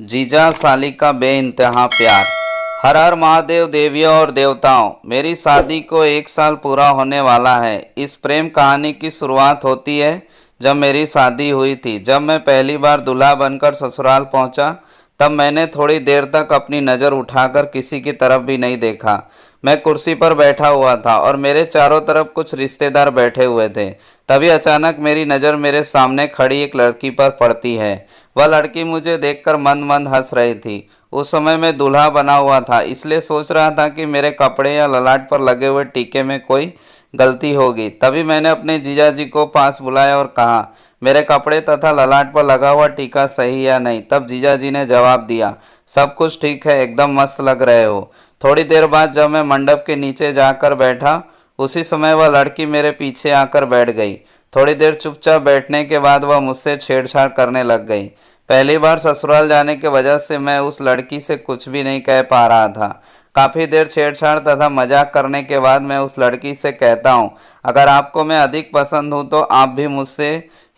जीजा साली का बेइंतहा प्यार। हर हर महादेव देवियों और देवताओं, मेरी शादी को 1 साल पूरा होने वाला है। इस प्रेम कहानी की शुरुआत होती है जब मेरी शादी हुई थी। जब मैं पहली बार दूल्हा बनकर ससुराल पहुंचा, तब मैंने थोड़ी देर तक अपनी नज़र उठाकर किसी की तरफ भी नहीं देखा। मैं कुर्सी पर बैठा हुआ था और मेरे चारों तरफ कुछ रिश्तेदार बैठे हुए थे। तभी अचानक मेरी नज़र मेरे सामने खड़ी एक लड़की पर पड़ती है। वह लड़की मुझे देखकर मंद मंद हंस रही थी। उस समय मैं दूल्हा बना हुआ था, इसलिए सोच रहा था कि मेरे कपड़े या ललाट पर लगे हुए टीके में कोई गलती होगी। तभी मैंने अपने जीजा जी को पास बुलाया और कहा, मेरे कपड़े तथा ललाट पर लगा हुआ टीका सही या नहीं। तब जीजा जी ने जवाब दिया, सब कुछ ठीक है, एकदम मस्त लग रहे हो। थोड़ी देर बाद जब मैं मंडप के नीचे जाकर बैठा, उसी समय वह लड़की मेरे पीछे आकर बैठ गई। थोड़ी देर चुपचाप बैठने के बाद वह मुझसे छेड़छाड़ करने लग गई। पहली बार ससुराल जाने की वजह से मैं उस लड़की से कुछ भी नहीं कह पा रहा था। काफ़ी देर छेड़छाड़ तथा मजाक करने के बाद मैं उस लड़की से कहता हूँ, अगर आपको मैं अधिक पसंद हूँ तो आप भी मुझसे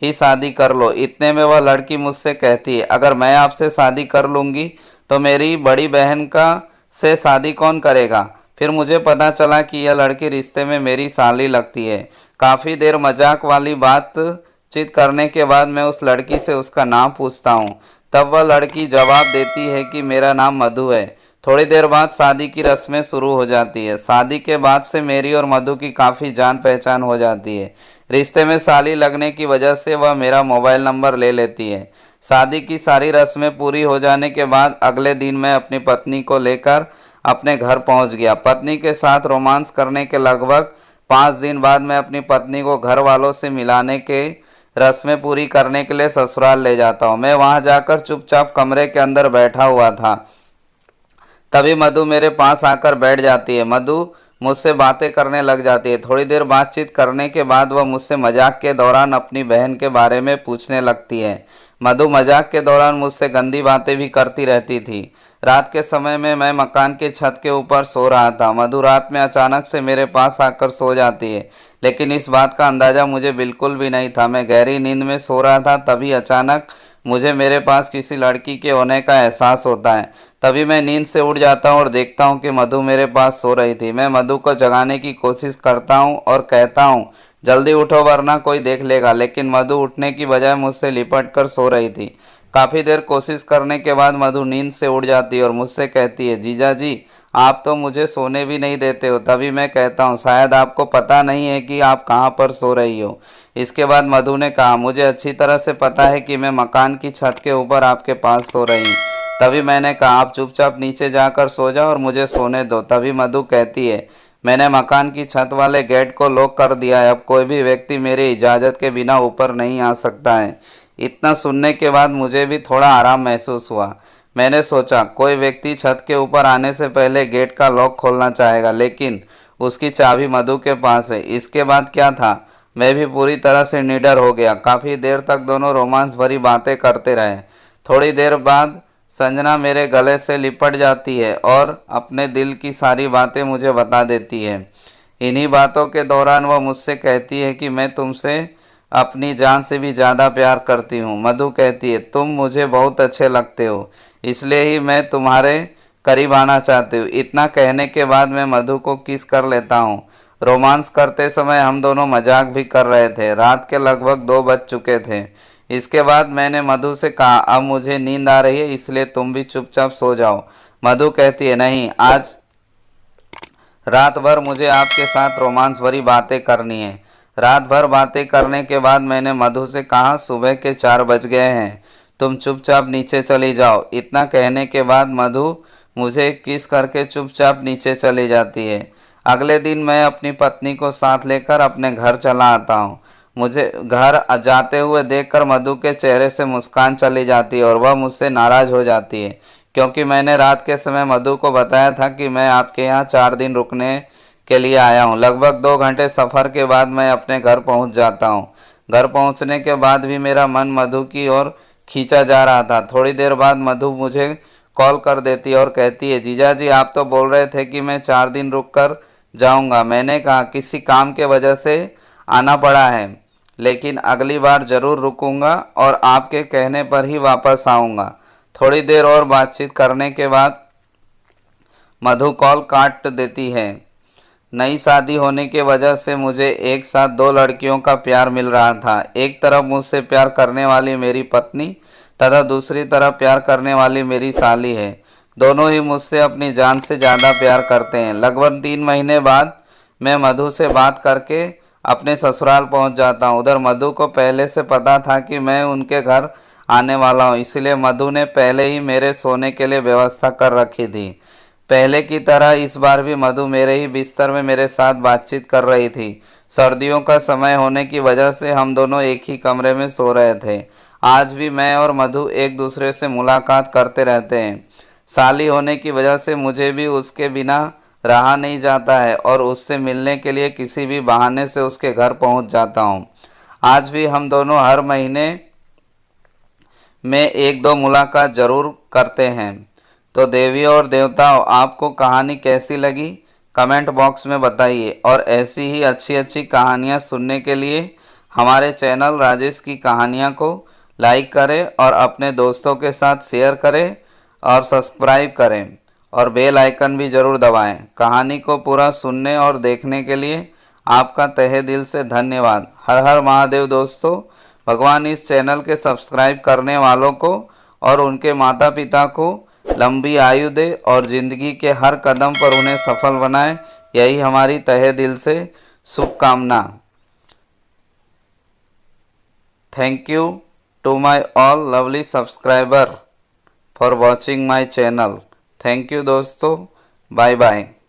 ही शादी कर लो। इतने में वह लड़की मुझसे कहती है, अगर मैं आपसे शादी कर लूँगी तो मेरी बड़ी बहन का से शादी कौन करेगा। फिर मुझे पता चला कि यह लड़की रिश्ते में मेरी साली लगती है। काफ़ी देर मजाक वाली बातचीत करने के बाद मैं उस लड़की से उसका नाम पूछता हूँ। तब वह लड़की जवाब देती है कि मेरा नाम मधु है। थोड़ी देर बाद शादी की रस्में शुरू हो जाती है। शादी के बाद से मेरी और मधु की काफ़ी जान पहचान हो जाती है। रिश्ते में साली लगने की वजह से वह मेरा मोबाइल नंबर ले लेती है। शादी की सारी रस्में पूरी हो जाने के बाद अगले दिन मैं अपनी पत्नी को लेकर अपने घर पहुंच गया। पत्नी के साथ रोमांस करने के लगभग 5 दिन बाद मैं अपनी पत्नी को घर वालों से मिलाने के रस्में पूरी करने के लिए ससुराल ले जाता हूँ। मैं वहां जाकर चुपचाप कमरे के अंदर बैठा हुआ था। तभी मधु मेरे पास आकर बैठ जाती है। मधु मुझसे बातें करने लग जाती है। थोड़ी देर बातचीत करने के बाद वह मुझसे मजाक के दौरान अपनी बहन के बारे में पूछने लगती है। मधु मजाक के दौरान मुझसे गंदी बातें भी करती रहती थी। रात के समय में मैं मकान की छत के ऊपर सो रहा था। मधु रात में अचानक से मेरे पास आकर सो जाती है, लेकिन इस बात का अंदाज़ा मुझे बिल्कुल भी नहीं था। मैं गहरी नींद में सो रहा था, तभी अचानक मुझे मेरे पास किसी लड़की के होने का एहसास होता है। तभी मैं नींद से उठ जाता हूँ और देखता हूँ कि मधु मेरे पास सो रही थी। मैं मधु को जगाने की कोशिश करता हूँ और कहता हूँ, जल्दी उठो वरना कोई देख लेगा, लेकिन मधु उठने की बजाय मुझसे लिपट कर सो रही थी। काफ़ी देर कोशिश करने के बाद मधु नींद से उठ जाती है और मुझसे कहती है, जीजा जी आप तो मुझे सोने भी नहीं देते हो। तभी मैं कहता हूँ, शायद आपको पता नहीं है कि आप कहाँ पर सो रही हो। इसके बाद मधु ने कहा, मुझे अच्छी तरह से पता है कि मैं मकान की छत के ऊपर आपके पास सो रही हूँ। तभी मैंने कहा, आप चुपचाप नीचे जाकर सो जाओ और मुझे सोने दो। तभी मधु कहती है, मैंने मकान की छत वाले गेट को लॉक कर दिया है, अब कोई भी व्यक्ति मेरी इजाज़त के बिना ऊपर नहीं आ सकता है। इतना सुनने के बाद मुझे भी थोड़ा आराम महसूस हुआ। मैंने सोचा, कोई व्यक्ति छत के ऊपर आने से पहले गेट का लॉक खोलना चाहेगा, लेकिन उसकी चाबी मधु के पास है। इसके बाद क्या था, मैं भी पूरी तरह से निडर हो गया। काफ़ी देर तक दोनों रोमांस भरी बातें करते रहे। थोड़ी देर बाद संजना मेरे गले से लिपट जाती है और अपने दिल की सारी बातें मुझे बता देती है। इन्हीं बातों के दौरान वह मुझसे कहती है कि मैं तुमसे अपनी जान से भी ज़्यादा प्यार करती हूँ। मधु कहती है, तुम मुझे बहुत अच्छे लगते हो, इसलिए ही मैं तुम्हारे करीब आना चाहती हूँ। इतना कहने के बाद मैं मधु को किस कर लेता हूँ। रोमांस करते समय हम दोनों मजाक भी कर रहे थे। रात के लगभग 2 बज चुके थे। इसके बाद मैंने मधु से कहा, अब मुझे नींद आ रही है, इसलिए तुम भी चुपचाप सो जाओ। मधु कहती है, नहीं, आज रात भर मुझे आपके साथ रोमांस भरी बातें करनी है। रात भर बातें करने के बाद मैंने मधु से कहा, सुबह के 4 बज गए हैं, तुम चुपचाप नीचे चली जाओ। इतना कहने के बाद मधु मुझे किस करके चुपचाप नीचे चली जाती है। अगले दिन मैं अपनी पत्नी को साथ लेकर अपने घर चला आता हूँ। मुझे घर जाते हुए देखकर मधु के चेहरे से मुस्कान चली जाती है और वह मुझसे नाराज़ हो जाती है, क्योंकि मैंने रात के समय मधु को बताया था कि मैं आपके यहाँ 4 दिन रुकने के लिए आया हूँ। लगभग 2 घंटे सफ़र के बाद मैं अपने घर पहुँच जाता हूँ। घर पहुँचने के बाद भी मेरा मन मधु की ओर खींचा जा रहा था। थोड़ी देर बाद मधु मुझे कॉल कर देती है और कहती है, जीजा जी आप तो बोल रहे थे कि मैं 4 दिन रुक कर जाऊँगा। मैंने कहा, किसी काम के वजह से आना पड़ा है, लेकिन अगली बार ज़रूर रुकूंगा और आपके कहने पर ही वापस आऊँगा। थोड़ी देर और बातचीत करने के बाद मधु कॉल काट देती है। नई शादी होने की वजह से मुझे एक साथ दो लड़कियों का प्यार मिल रहा था। एक तरफ मुझसे प्यार करने वाली मेरी पत्नी तथा दूसरी तरफ प्यार करने वाली मेरी साली है। दोनों ही मुझसे अपनी जान से ज़्यादा प्यार करते हैं। लगभग 3 महीने बाद मैं मधु से बात करके अपने ससुराल पहुंच जाता हूं। उधर मधु को पहले से पता था कि मैं उनके घर आने वाला हूं, इसलिए मधु ने पहले ही मेरे सोने के लिए व्यवस्था कर रखी थी। पहले की तरह इस बार भी मधु मेरे ही बिस्तर में मेरे साथ बातचीत कर रही थी। सर्दियों का समय होने की वजह से हम दोनों एक ही कमरे में सो रहे थे। आज भी मैं और मधु एक दूसरे से मुलाकात करते रहते हैं। साली होने की वजह से मुझे भी उसके बिना रहा नहीं जाता है और उससे मिलने के लिए किसी भी बहाने से उसके घर पहुंच जाता हूं। आज भी हम दोनों हर महीने में एक दो मुलाकात ज़रूर करते हैं। तो देवियों और देवताओं, आपको कहानी कैसी लगी कमेंट बॉक्स में बताइए, और ऐसी ही अच्छी अच्छी कहानियाँ सुनने के लिए हमारे चैनल राजेश की कहानियाँ को लाइक करें और अपने दोस्तों के साथ शेयर करें और सब्सक्राइब करें और बेल आइकन भी ज़रूर दबाएं। कहानी को पूरा सुनने और देखने के लिए आपका तहे दिल से धन्यवाद। हर हर महादेव दोस्तों। भगवान इस चैनल के सब्सक्राइब करने वालों को और उनके माता पिता को लंबी आयु दे और ज़िंदगी के हर कदम पर उन्हें सफल बनाए, यही हमारी तहे दिल से शुभकामना। Thank you to my all lovely subscriber for watching my channel. Thank you दोस्तों। Bye bye.